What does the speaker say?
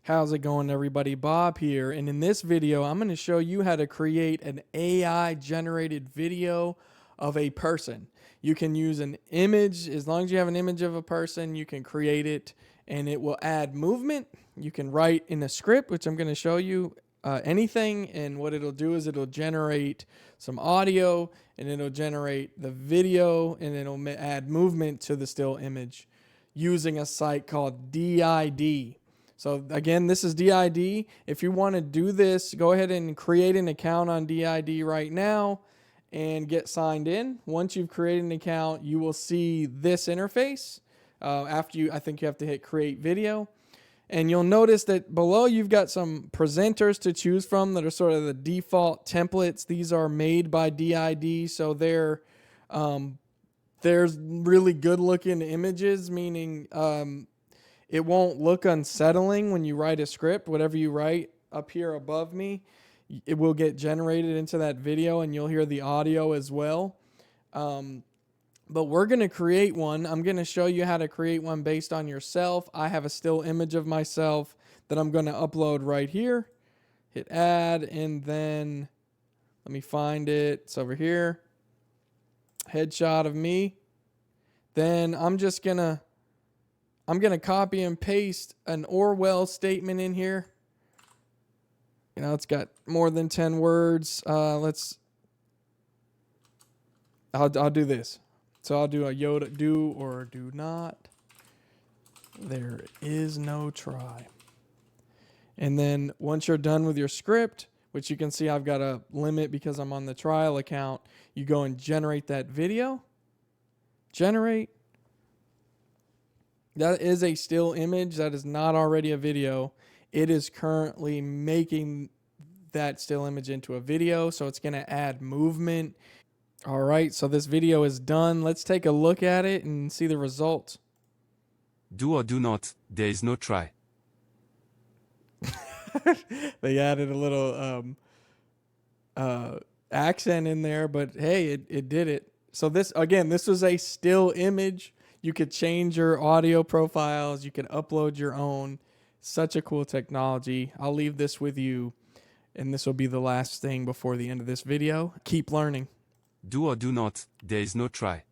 How's it going, everybody? Bob here, and in this video I'm going to show you how to create an AI generated video of a person. You can use an image. As long as you have an image of a person, you can create it and it will add movement. You can write in a script, which I'm going to show you anything, and what it'll do is it'll generate some audio and it'll generate the video and it'll add movement to the still image using a site called D.I.D. So again, this is D.I.D. If you want to do this, go ahead and create an account on D.I.D. right now and get signed in. Once you've created an account, you will see this interface. I think you have to hit create video. And you'll notice that below you've got some presenters to choose from that are sort of the default templates. These are made by D.I.D. So there's really good looking images, meaning it won't look unsettling when you write a script. Whatever you write up here above me, it will get generated into that video and you'll hear the audio as well. But we're going to create one. I'm going to show you how to create one based on yourself. I have a still image of myself that I'm going to upload right here. Hit add, and then let me find it. It's over here. Headshot of me. Then I'm going to copy and paste an Orwell statement in here. You know, it's got more than 10 words. I'll do this. So I'll do a Yoda, do or do not. There is no try. And then once you're done with your script, which you can see I've got a limit because I'm on the trial account, you go and generate that video. Generate. That is a still image. That is not already a video. It is currently making that still image into a video, so it's going to add movement. All right, so this video is done. Let's take a look at it and see the results. Do or do not, there is no try. They added a little accent in there, but hey, it did it. So this was a still image. You could change your audio profiles. You could upload your own. Such a cool technology. I'll leave this with you, and this will be the last thing before the end of this video. Keep learning. Do or do not, there is no try.